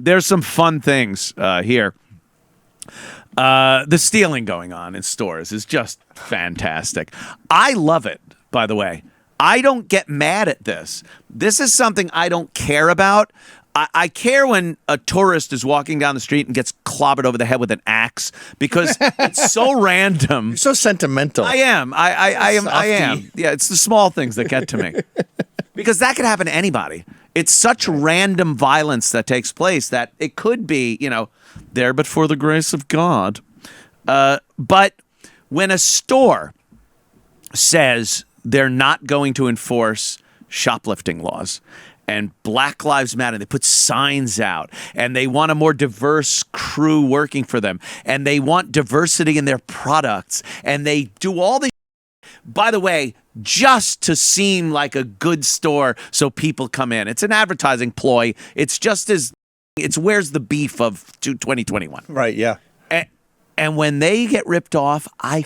there's some fun things here. The stealing going on in stores is just fantastic. I love it, by the way. I don't get mad at this. This is something I don't care about. I care when a tourist is walking down the street and gets clobbered over the head with an axe because it's so random. You're so sentimental. I am. I am. Yeah, it's the small things that get to me. Because that could happen to anybody. It's such random violence that takes place that it could be, there but for the grace of God. But when a store says they're not going to enforce shoplifting laws and Black Lives Matter, they put signs out and they want a more diverse crew working for them and they want diversity in their products and they do all the, by the way, just to seem like a good store so people come in. It's an advertising ploy. It's where's the beef of 2021. Right, yeah. And when they get ripped off, I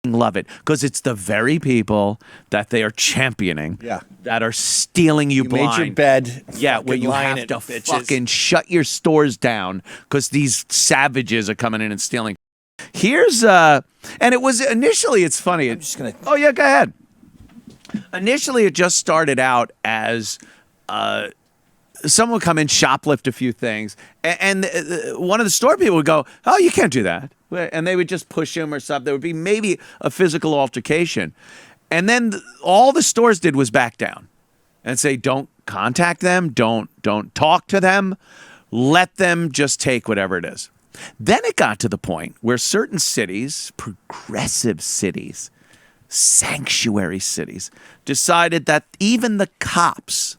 love it because it's the very people that they are championing that are stealing you blind. Made your bed. Yeah, where you have to fucking shut your stores down because these savages are coming in and stealing. Here's and it was initially, it's funny. Oh yeah, go ahead. Initially, it just started out as someone would come in, shoplift a few things, and one of the store people would go, "Oh, you can't do that," and they would just push him or something. There would be maybe a physical altercation, and then all the stores did was back down and say, "Don't contact them, don't talk to them, let them just take whatever it is." Then it got to the point where certain cities, progressive cities, sanctuary cities, decided that even the cops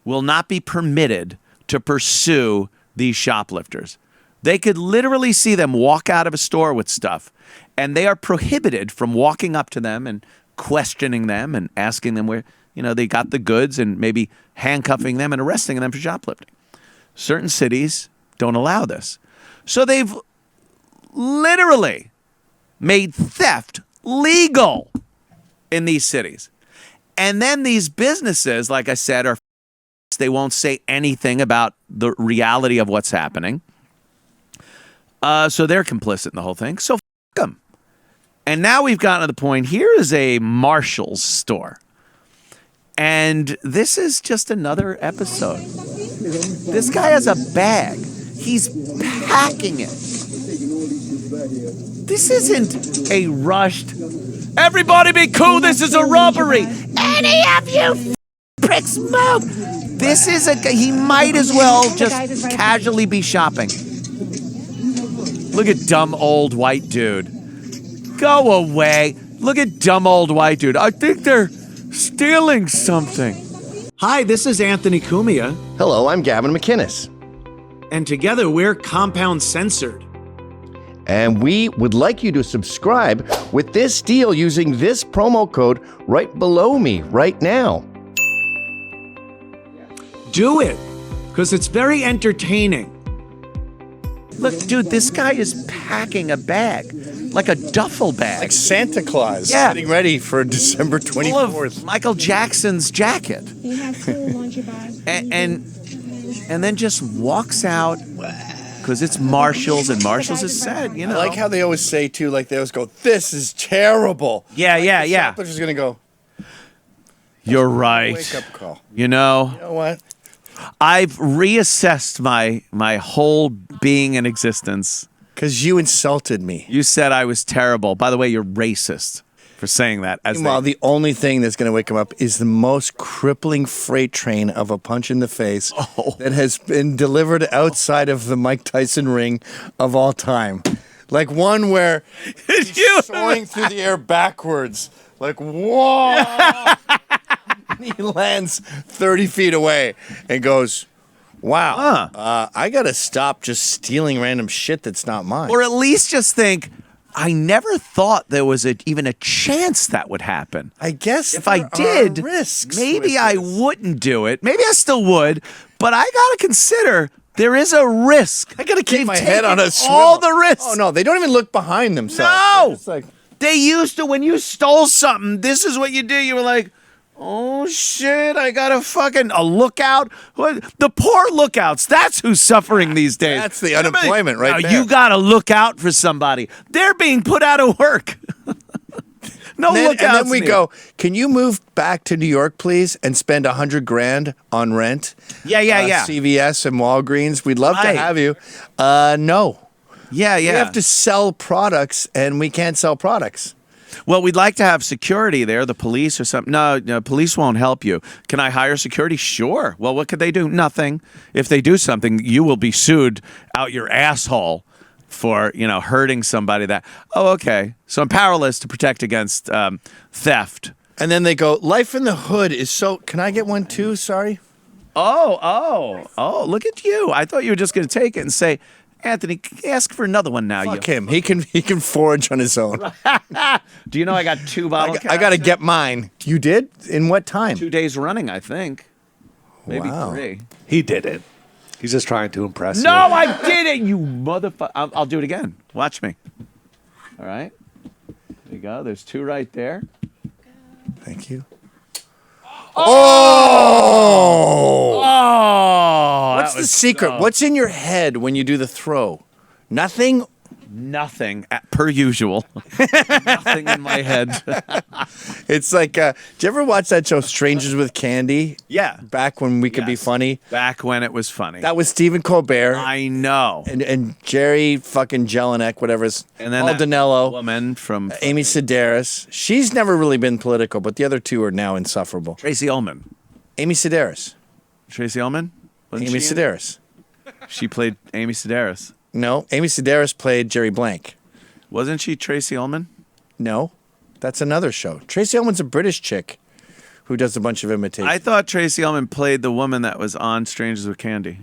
will not be permitted to pursue these shoplifters. They could literally see them walk out of a store with stuff, and they are prohibited from walking up to them and questioning them and asking them where, they got the goods and maybe handcuffing them and arresting them for shoplifting. Certain cities don't allow this. So they've literally made theft legal in these cities. And then these businesses, like I said, they won't say anything about the reality of what's happening. So they're complicit in the whole thing. So f*** them. And now we've gotten to the point, here is a Marshall's store. And this is just another episode. This guy has a bag. He's packing it. This isn't a rushed, everybody be cool, this is a robbery. Any of you pricks move. This is he might as well just casually be shopping. Look at dumb old white dude. Go away. Look at dumb old white dude. I think they're stealing something. Hi, this is Anthony Cumia. Hello, I'm Gavin McInnes. And together we're Compound Censored. And we would like you to subscribe with this deal using this promo code right below me right now. Do it, because it's very entertaining. Look, dude, this guy is packing a bag, like a duffel bag. Like Santa Claus, yeah, getting ready for December 24th. Full of Michael Jackson's jacket. You have to launch your bag. And then just walks out because it's Marshall's, and Marshall's is said, I like how they always say, too, like they always go, this is terrible. Yeah, like yeah. The shoplifter's going to go, you're right. Wake-up call. You know what? I've reassessed my whole being and existence. Because you insulted me. You said I was terrible. By the way, you're racist for saying that. Meanwhile, the only thing that's going to wake him up is the most crippling freight train of a punch in the face that has been delivered outside of the Mike Tyson ring of all time. Like one where he's soaring through the air backwards. Like, whoa! He lands 30 feet away and goes, wow, I got to stop just stealing random shit that's not mine. Or at least just think, I never thought there was even a chance that would happen. I guess if I did, risks maybe I wouldn't do it. Maybe I still would, but I got to consider there is a risk. I got to keep my head on a swivel. All the risks. Oh, no, they don't even look behind themselves. No. It's like, they used to, when you stole something, this is what you do. You were like, Oh, shit, I got a lookout. The poor lookouts, that's who's suffering these days. That's the unemployment right there. You got to look out for somebody. They're being put out of work. No lookouts. And then we go, can you move back to New York, please, and spend $100,000 on rent? Yeah. CVS and Walgreens, we'd love to have you. No. Yeah. We have to sell products, and we can't sell products. Well, we'd like to have security there, the police or something. No, police won't help you. Can I hire security? Sure. Well, what could they do? Nothing. If they do something, you will be sued out your asshole for, hurting somebody that, okay. So I'm powerless to protect against theft. And then they go, life in the hood is so, can I get one too? Sorry. Oh, look at you. I thought you were just going to take it and say, Anthony, ask for another one now. Fuck him. He can forage on his own. Do you know I got 2 bottle caps? I got to get mine. You did? In what time? 2 days running, I think. Maybe 3. He did it. He's just trying to impress you. No, I didn't, you motherfucker. I'll do it again. Watch me. All right. There you go. There's 2 right there. Thank you. Oh! What's the secret? What's in your head when you do the throw? Nothing? Nothing, per usual. Nothing in my head. It's like, did you ever watch that show, Strangers with Candy? Yeah. Back when we could be funny? Back when it was funny. That was Stephen Colbert. I know. And Jerry fucking Jelinek, whatever's. And then Paul Danello. Woman from... Amy Sedaris. She's never really been political, but the other 2 are now insufferable. Tracy Ullman. Amy Sedaris. Tracy Ullman? Amy Sedaris. She played Amy Sedaris. No, Amy Sedaris played Jerry Blank. Wasn't she Tracy Ullman? No, that's another show. Tracy Ullman's a British chick who does a bunch of imitations. I thought Tracy Ullman played the woman that was on Strangers with Candy.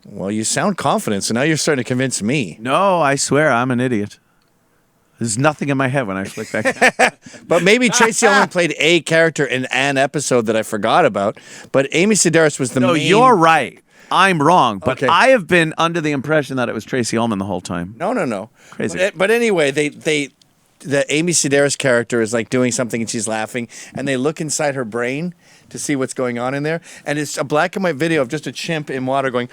Well, you sound confident, so now you're starting to convince me. No, I swear, I'm an idiot. There's nothing in my head when I flick back. But maybe Tracy Ullman played a character in an episode that I forgot about. But Amy Sedaris was the main... No, you're right. I'm wrong, but Okay. I have been under the impression that it was Tracy Ullman the whole time. No. Crazy. But anyway, the Amy Sedaris character is like doing something and she's laughing, and they look inside her brain to see what's going on in there, and it's a black and white video of just a chimp in water going.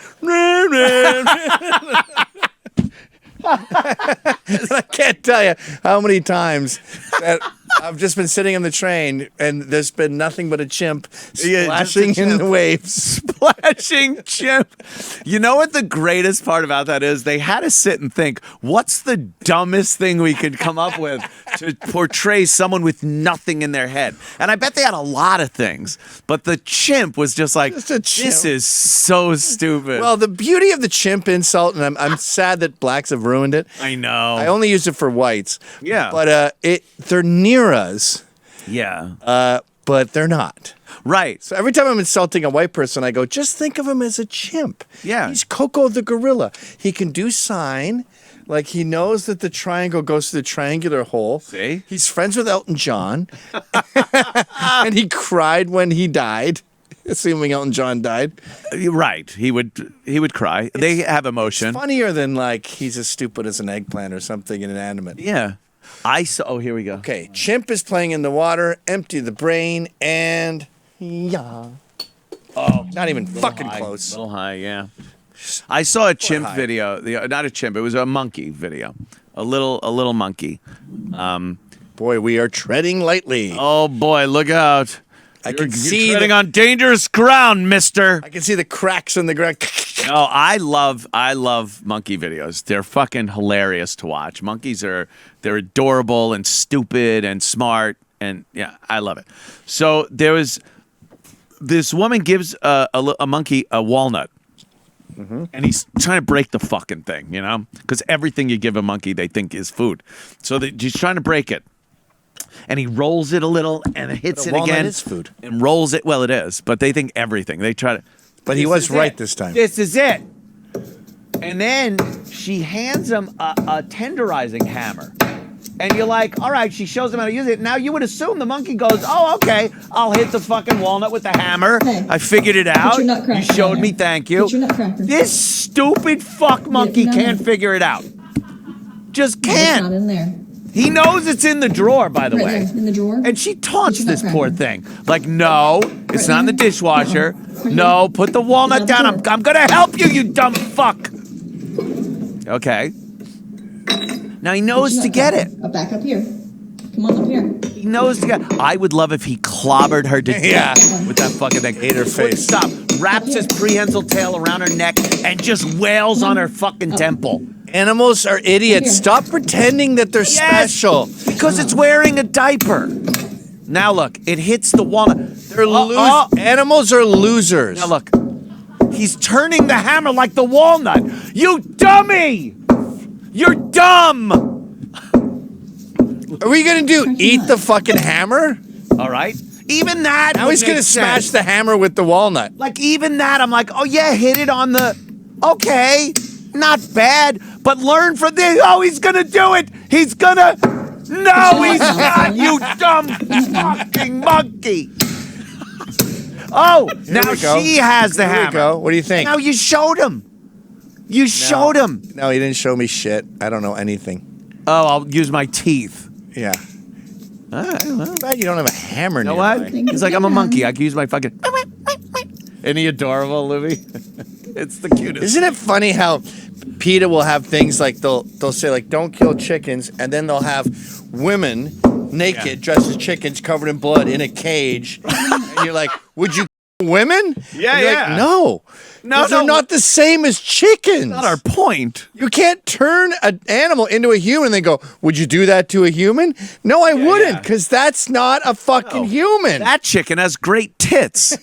I can't tell you how many times that I've just been sitting on the train and there's been nothing but a chimp splashing in the waves. Splashing chimp. You know what the greatest part about that is? They had to sit and think, what's the dumbest thing we could come up with to portray someone with nothing in their head? And I bet they had a lot of things, but the chimp was just like, this is so stupid. Well, the beauty of the chimp insult, and I'm sad that blacks have ruined it. I know. I only use it for whites. Yeah. But they're near us. Yeah. But they're not. Right. So every time I'm insulting a white person, I go, just think of him as a chimp. Yeah. He's Coco the gorilla. He can do sign. Like, he knows that the triangle goes to the triangular hole. See? He's friends with Elton John. And he cried when he died. Assuming Elton John died. Right. He would cry. They have emotion. It's funnier than, like, he's as stupid as an eggplant or something inanimate. Yeah. Oh, here we go. Okay. Chimp is playing in the water, empty the brain, and... Yeah. Oh. Not even fucking high, close. Little high, yeah. I saw a chimp video. Not a chimp. It was a monkey video. A little monkey. Boy, we are treading lightly. Oh, boy. Look out. You're treading on dangerous ground, mister. I can see the cracks in the ground. No, I love monkey videos. They're fucking hilarious to watch. They're adorable and stupid and smart, and yeah, I love it. So there was this woman gives a monkey a walnut, and he's trying to break the fucking thing, because everything you give a monkey they think is food. So he's trying to break it. And he rolls it a little and hits it again. Is food. And rolls it. Well, it is, but they think everything. They try to. But he was right this time. This is it. And then she hands him a tenderizing hammer. And you're like, all right, she shows him how to use it. Now you would assume the monkey goes, oh, okay, I'll hit the fucking walnut with the hammer. Hey, I figured it out. You showed me, thank you. Put your nutcracker. This stupid fuck monkey can't figure it out. Just It's not can't. in there. He knows it's in the drawer, by the way. There, in the drawer. And she taunts Put your this nutcracker. poor thing. Like, no, it's not in the dishwasher. Right No, here. put the walnut Put it down. on I'm the going to help you, you dumb fuck. Okay. Now he knows to get it. Back up here. Come on up here. He knows to get it. I would love if he clobbered her to death with that fucking thing. Ate her face. Stop. Wraps his prehensile tail around her neck and just wails on her fucking temple. Animals are idiots. Here. Stop pretending that they're Yes, special. because it's wearing a diaper. Now look, it hits the walnut. They're Animals are losers. Now look, he's turning the hammer like the walnut. You dummy! You're dumb! Are we gonna do eat the fucking hammer? All right? Even that Now would he's gonna make smash sense. the hammer with the walnut. Like, even that, I'm like, oh yeah, hit it on the... Okay, not bad, but learn from this. Oh, he's gonna do it! He's gonna... No, he's not, you dumb fucking monkey! Oh, now we go. she has the Here hammer. we go. What do you think? Now you showed him. You showed him. No, he didn't show me shit. I don't know anything. Oh, I'll use my teeth. Yeah. All right, well. Glad you don't have a hammer You know nearby. what? He's like, I'm a monkey. I can use my fucking... Isn't he adorable, Louis? It's the cutest. Isn't it funny how PETA will have things like they'll say like don't kill chickens, and then they'll have women naked dressed as chickens covered in blood in a cage, and you're like, would you kill women? Yeah, And you're yeah. like, no, No, they're no. not the same as chickens. Not our point. You can't turn an animal into a human and then go, would you do that to a human? No, I wouldn't, yeah. because that's not a fucking human. That chicken has great tits.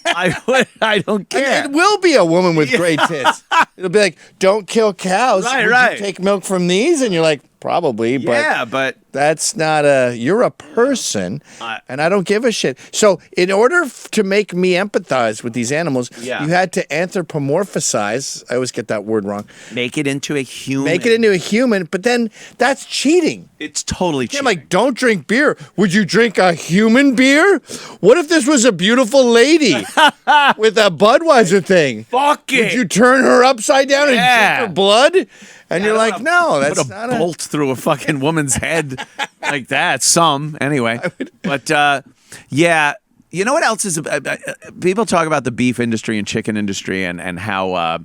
I don't care. It will be a woman with great tits. It'll be like, don't kill cows. Right, Would right. you take milk from these? And you're like, probably, but Yeah, but that's not you're a person, I- and I don't give a shit. So in order to make me empathize with these animals, Yeah. you had to anthropomorphize. I always get that word wrong. make it into a human. Make it into a human, but then that's cheating. It's totally I'm cheating. like, don't drink beer. Would you drink a human beer? What if this was a beautiful lady with a Budweiser thing? Fuck it. Would you turn her upside down and Yeah. drink her blood? And you're like, no, that's put a not bolt through a fucking woman's head like that. Some anyway, but yeah. You know what else is? People talk about the beef industry and chicken industry and how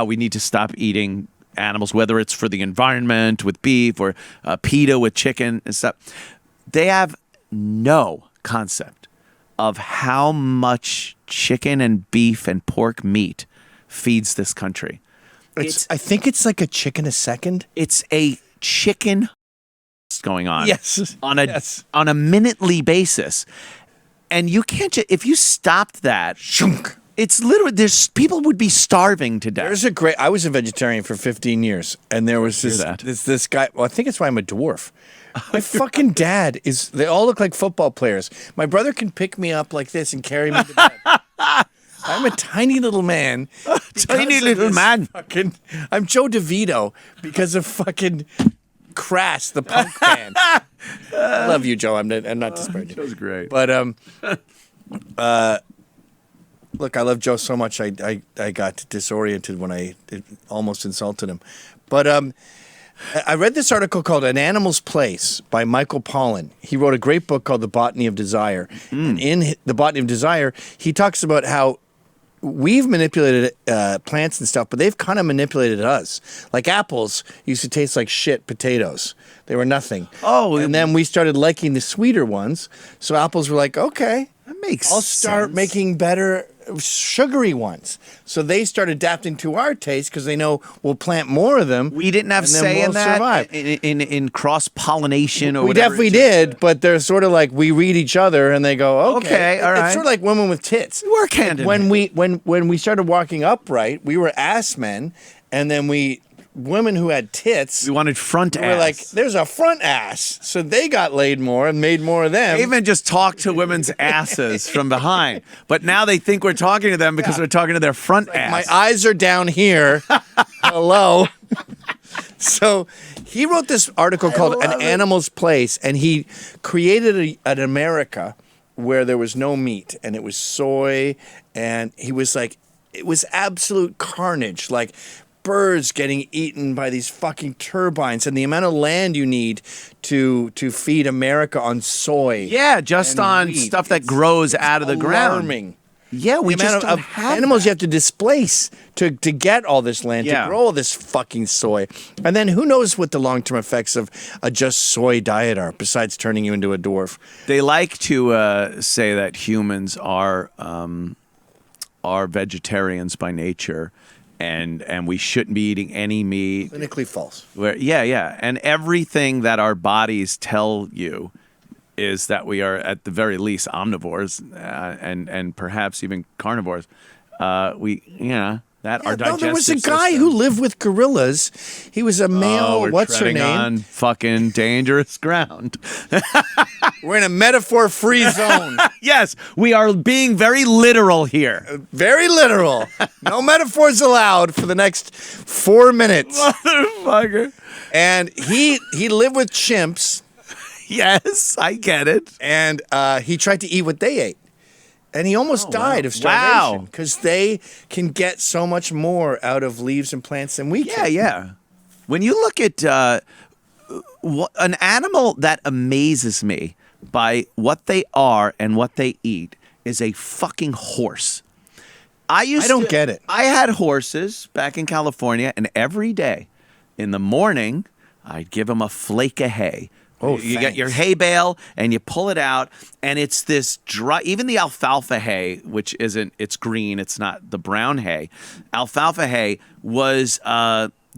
we need to stop eating animals, whether it's for the environment with beef or PETA with chicken and stuff. They have no concept of how much chicken and beef and pork meat feeds this country. I think it's like a chicken a second. It's a chicken going on. Yes. On a Yes. on a minutely basis. And you can't if you stopped that, Shunk. it's literally people would be starving to death. I was a vegetarian for 15 years, and there was that. this guy. Well, I think it's why I'm a dwarf. My fucking dad they all look like football players. My brother can pick me up like this and carry me to bed. I'm a tiny little man. Tiny because of little this man. I'm Joe DeVito because of fucking Crass, the punk band. I love you, Joe. I'm not disparaging. That was great. But look, I love Joe so much. I got disoriented when I almost insulted him. But I read this article called "An Animal's Place" by Michael Pollan. He wrote a great book called "The Botany of Desire." And in "The Botany of Desire," he talks about how we've manipulated plants and stuff, but they've kind of manipulated us. Like apples used to taste like shit potatoes. They were nothing. Oh, and then we started liking the sweeter ones. So apples were like, okay, That makes I'll start sense. making better sugary ones. So they start adapting to our taste because they know we'll plant more of them. We didn't have and then say we'll in that survive. in cross pollination or We whatever. definitely did, but they're sort of like we read each other and they go, okay, Okay, all right. It's sort of like women with tits. We work hand in when hand. when we started walking upright, we were ass men, and then women who had tits. We wanted front we ass. were like, there's a front ass, so they got laid more and made more of them. They even just talk to women's asses from behind. But now they think we're talking to them because we're talking to their front ass. My eyes are down here. Hello. So he wrote this article called "An Animal's Place," and he created an America where there was no meat and it was soy, and he was like, it was absolute carnage. Like birds getting eaten by these fucking turbines, and the amount of land you need to feed America on soy. Yeah, just and on wheat. stuff that grows out of the ground. Alarming. Yeah, we The just amount don't of have animals that. you have to displace to get all this land, Yeah. to grow all this fucking soy. And then who knows what the long-term effects of a just soy diet are, besides turning you into a dwarf. They like to say that humans are vegetarians by nature, and we shouldn't be eating any meat. Clinically false. Yeah, and everything that our bodies tell you is that we are at the very least omnivores, and perhaps even carnivores. Our digestive there was a guy who lived with gorillas. He was a male. we're What's her treading name? on fucking dangerous ground. We're in a metaphor-free zone. Yes, we are being very literal here. Very literal. No metaphors allowed for the next 4 minutes. Motherfucker. And he lived with chimps, Yes, I get it. and he tried to eat what they ate. And he almost died of Wow. starvation because they can get so much more out of leaves and plants than we can. Yeah. When you look at an animal that amazes me by what they are and what they eat is a fucking horse. I don't get it. I had horses back in California, and every day in the morning, I'd give them a flake of hay. Oh, you get thanks. your hay bale and you pull it out, and it's this dry. Even the alfalfa hay, which isn't, it's green, it's not the brown hay. Alfalfa hay was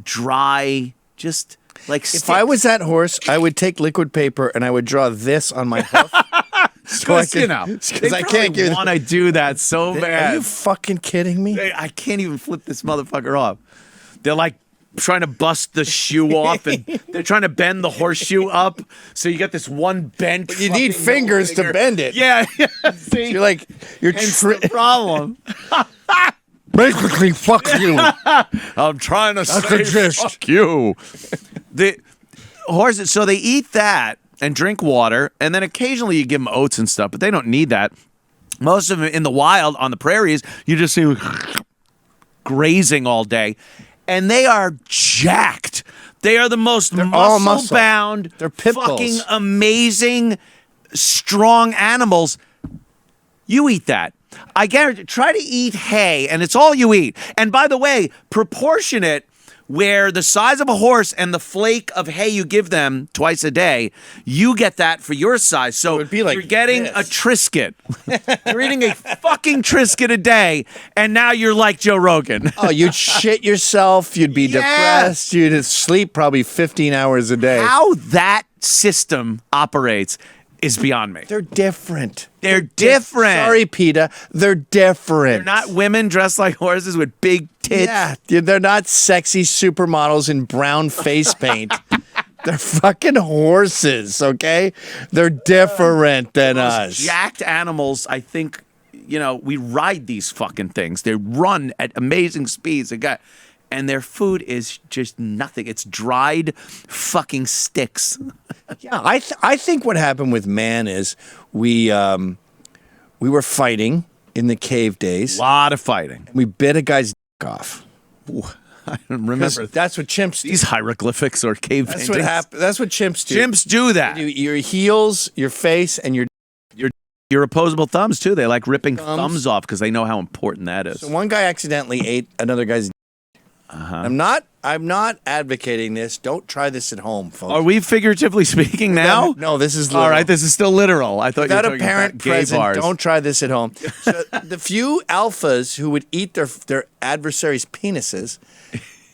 dry, just like. If I was that horse, I would take liquid paper and I would draw this on my hoof. because I can't give. want to do that so Are bad. you fucking kidding me? I can't even flip this motherfucker off. They're like trying to bust the shoe off, and they're trying to bend the horseshoe up. So you got this one bent. You need fucking fingers to finger. bend it. Yeah. See, You're like, you're hence the problem. basically fuck you. I'm trying to say exist. fuck you. The horses, so they eat that and drink water, and then occasionally you give them oats and stuff, but they don't need that. Most of them in the wild on the prairies, you just see grazing all day, and they are jacked. They are the most all muscle. muscle-bound, They're pit fucking bulls. amazing, strong animals. You eat that. I guarantee. Try to eat hay, and it's all you eat. And by the way, proportion it where the size of a horse and the flake of hay you give them twice a day, you get that for your size. So would be like you're getting this. a Triscuit. You're eating a fucking Triscuit a day, and now you're like Joe Rogan. Oh, you'd shit yourself. You'd be depressed. You'd sleep probably 15 hours a day. How that system operates is beyond me. They're different. They're different. Sorry, PETA. They're different. They're not women dressed like horses with big tits. Yeah, they're not sexy supermodels in brown face paint. They're fucking horses, okay? They're different than us. Jacked animals, I think, we ride these fucking things. They run at amazing speeds. And their food is just nothing. It's dried fucking sticks. Yeah, I think what happened with man is we were fighting in the cave days. A lot of fighting. We bit a guy's dick off. Ooh, I don't remember. That's what chimps do. These hieroglyphics or cave That's paintings. what happens. That's what chimps do. Chimps do that. Your heels, your face, and your. Your opposable thumbs, too. They like ripping thumbs off because they know how important that is. So one guy accidentally ate another guy's. I'm not advocating this. Don't try this at home, folks. Are we figuratively speaking now? No, this is literal. All right, this is still literal. I thought Without you were a talking parent about gay present, bars. don't try this at home. So the few alphas who would eat their adversaries' penises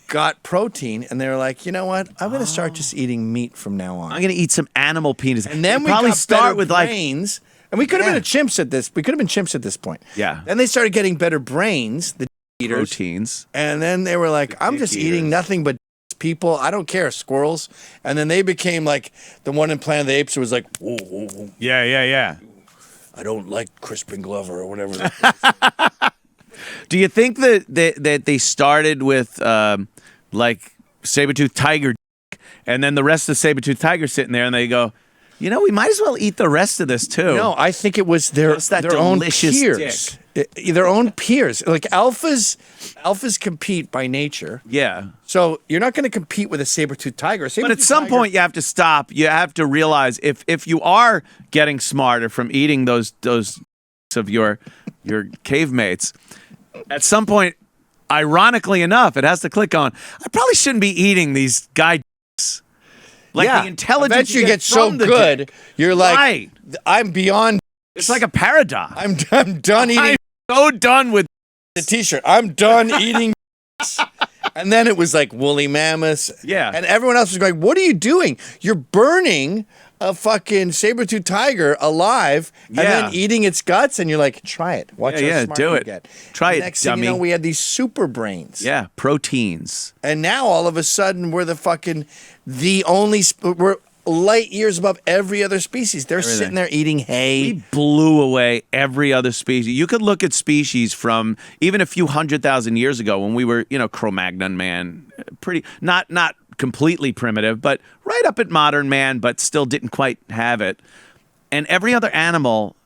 got protein, and they were like, you know what? I'm going to start just eating meat from now on. I'm going to eat some animal penis. And then You'd we probably got start better with brains, and we could have been chimps at this. We could have been chimps at this point. Yeah. Then they started getting better brains, the eaters, proteins. and then they were like, I'm just eating nothing but people. I don't care, squirrels. And then they became like the one in Planet of the Apes who was like, ooh, ooh, ooh, Yeah. I don't like Crispin Glover or whatever. Do you think that they started with like saber-toothed tiger, and then the rest of the saber-toothed tiger sitting there, and they go, we might as well eat the rest of this too. No, I think it was their Just that own delicious peers. dick. their own peers. Like alphas compete by nature. Yeah. So you're not going to compete with a saber-toothed tiger. But at some point you have to stop. You have to realize if you are getting smarter from eating those of your cave mates, at some point, ironically enough, it has to click on, I probably shouldn't be eating these guy dicks. Like the intelligence eventually you get so good, you're like, right. I'm beyond. It's like a paradox. I'm done eating. I'm so done with the T-shirt. I'm done eating. And then it was like woolly mammoths. Yeah. And everyone else was going, what are you doing? You're burning a fucking saber-toothed tiger alive and then eating its guts. And you're like, try it. Watch how smart do you it. get. Try it, Next dummy. thing you know, we had these super brains. Yeah, proteins. And now all of a sudden we're we're light years above every other species. They're sitting there eating hay. We blew away every other species. You could look at species from even a few 100,000 years ago when we were, Cro-Magnon man, pretty not completely primitive, but right up at modern man, but still didn't quite have it. And every other animal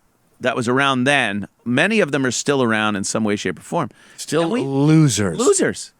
that was around then, many of them are still around in some way, shape, or form. Still losers.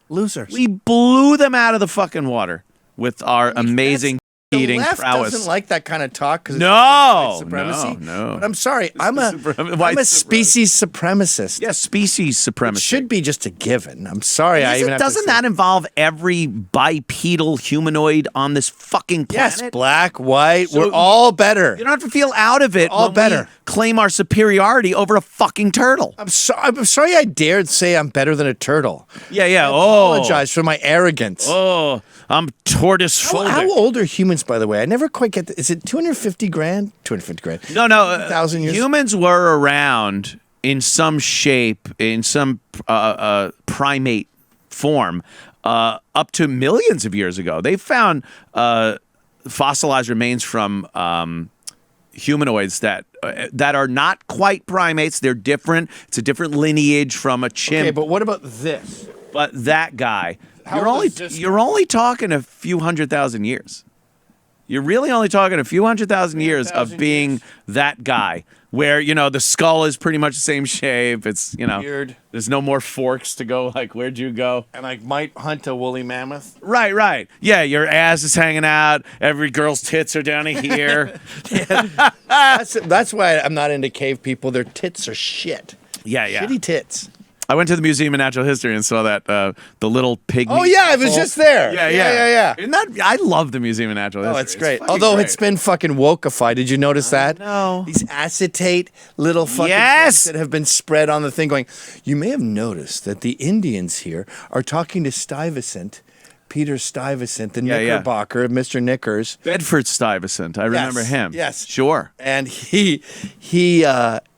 Losers. We blew them out of the fucking water with our amazing eating left prowess. Doesn't like that kind of talk because no, supremacy. No. But I'm sorry, I'm a species supremacist. Yeah, species supremacy. It should be just a given. I'm sorry, Doesn't that involve every bipedal humanoid on this fucking planet? Yes, black, white, we're all better. You don't have to feel out of it. All better. We claim our superiority over a fucking turtle. I'm sorry I dared say I'm better than a turtle. Yeah. I apologize for my arrogance. Oh, I'm tortoise phobic. How old are humans, by the way? I never quite get Is it 250 grand? 250 grand. No. 1,000 years? Humans were around in some shape, in some primate form, up to millions of years ago. They found fossilized remains from humanoids that are not quite primates. They're different. It's a different lineage from a chimp. Okay, but what about this? But that guy, you're only talking a few 100,000 years. You're really only talking a few 100,000 years of being that guy, where the skull is pretty much the same shape. It's weird. There's no more forks to go. Like, where'd you go? And I might hunt a woolly mammoth. Right. Yeah, your ass is hanging out. Every girl's tits are down to here. That's why I'm not into cave people. Their tits are shit. Yeah. Shitty tits. I went to the Museum of Natural History and saw that the little pygmy. Oh yeah, I was just there. Yeah. Isn't that? I love the Museum of Natural History. Oh, it's great. Although it's been fucking wokeified. Did you notice that? No. These acetate little fucking things that have been spread on the thing going, you may have noticed that the Indians here are talking to Stuyvesant, Peter Stuyvesant, the Knickerbocker, Mr. Knickers. Bedford Stuyvesant. I remember him. Yes. Sure. And he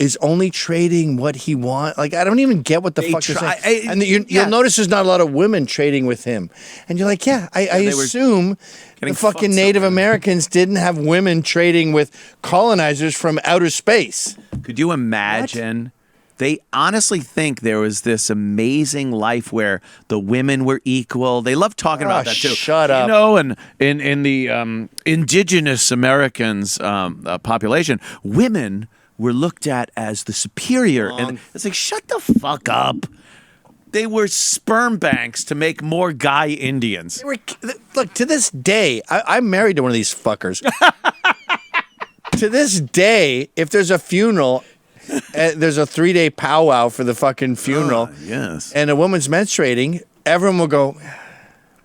is only trading what he wants. Like, I don't even get what the fuck you're saying. And you'll notice there's not a lot of women trading with him. And you're like, I assume the fucking Native Americans didn't have women trading with colonizers from outer space. Could you imagine? They honestly think there was this amazing life where the women were equal. They love talking about that too. Shut up. And in the indigenous Americans population, women were looked at as the superior. And it's like, shut the fuck up. They were sperm banks to make more guy Indians. Look, to this day, I'm married to one of these fuckers. To this day, if there's a funeral... there's a 3-day powwow for the fucking funeral. Yes. And a woman's menstruating. Everyone will go,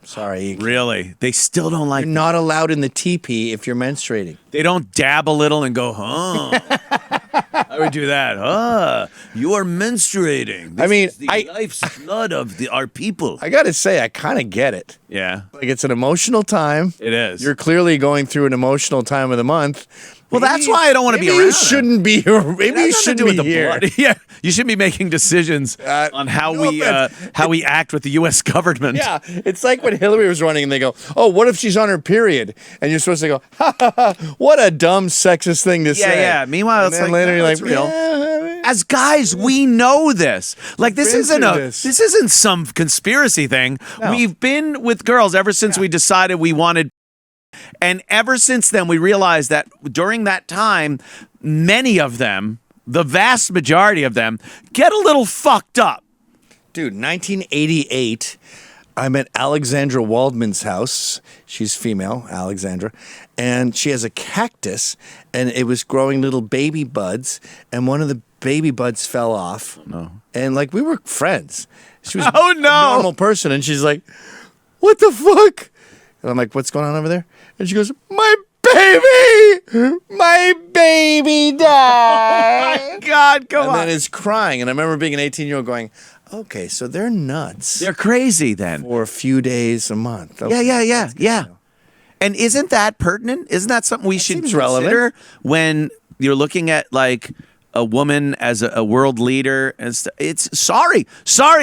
sorry. Really? They still don't like You're not allowed in the teepee if you're menstruating. They don't dab a little and go, I would do that. You are menstruating. This is the life's blood of our people. I got to say, I kind of get it. Yeah. Like, it's an emotional time. It is. You're clearly going through an emotional time of the month. Well, that's why I don't want to be around. You shouldn't be here. Maybe you shouldn't be here. Yeah, you shouldn't be making decisions on how we act with the U.S. government. Yeah, it's like when Hillary was running and they go, oh, what if she's on her period? And you're supposed to go, ha, ha, ha, what a dumb sexist thing to say. Yeah. Meanwhile, it's like, later you're like, real. Yeah. As guys, we know this. Like, this isn't some conspiracy thing. No. We've been with girls ever since we decided we wanted. And ever since then, we realized that during that time, many of them the vast majority of them get a little fucked up. Dude, 1988, I'm at Alexandra Waldman's house. She's female, Alexandra. And she has a cactus, and it was growing little baby buds, and one of the baby buds fell off. No. And, like, we were friends. She was Oh, a no. normal person, and she's like, what the fuck? And I'm like, what's going on over there? And she goes, my baby died. Oh, my God, come And on. then is crying. And I remember being an 18-year-old going, okay, so they're nuts. They're crazy then. For a few days a month. Okay, Yeah. And isn't that pertinent? Isn't that something we should seems consider relevant. when you're looking at like a woman as a world leader? And it's sorry,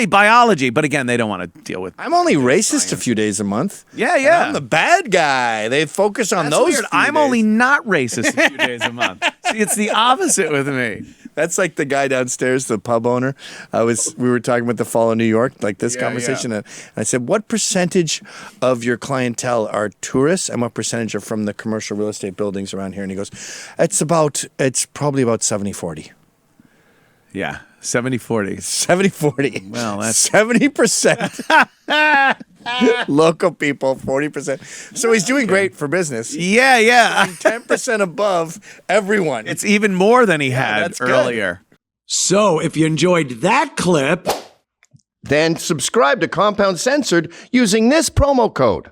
biology. But again, they don't want to deal with. I'm only racist a few days a month. Yeah. And I'm the bad guy. They focus on That's those. weird. few I'm days. only not racist a few days a month. See, it's the opposite with me. That's like the guy downstairs, the pub owner. We were talking about the fall of New York, like this conversation. And I said, what percentage of your clientele are tourists and what percentage are from the commercial real estate buildings around here? And he goes, it's probably about 70-40. Yeah, 70-40. 70-40. Well, that's 70% local people, 40%. So he's doing great for business. yeah. 10% above everyone. It's even more than he had that's good. earlier. So, if you enjoyed that clip, Then subscribe to Compound Censored using this promo code.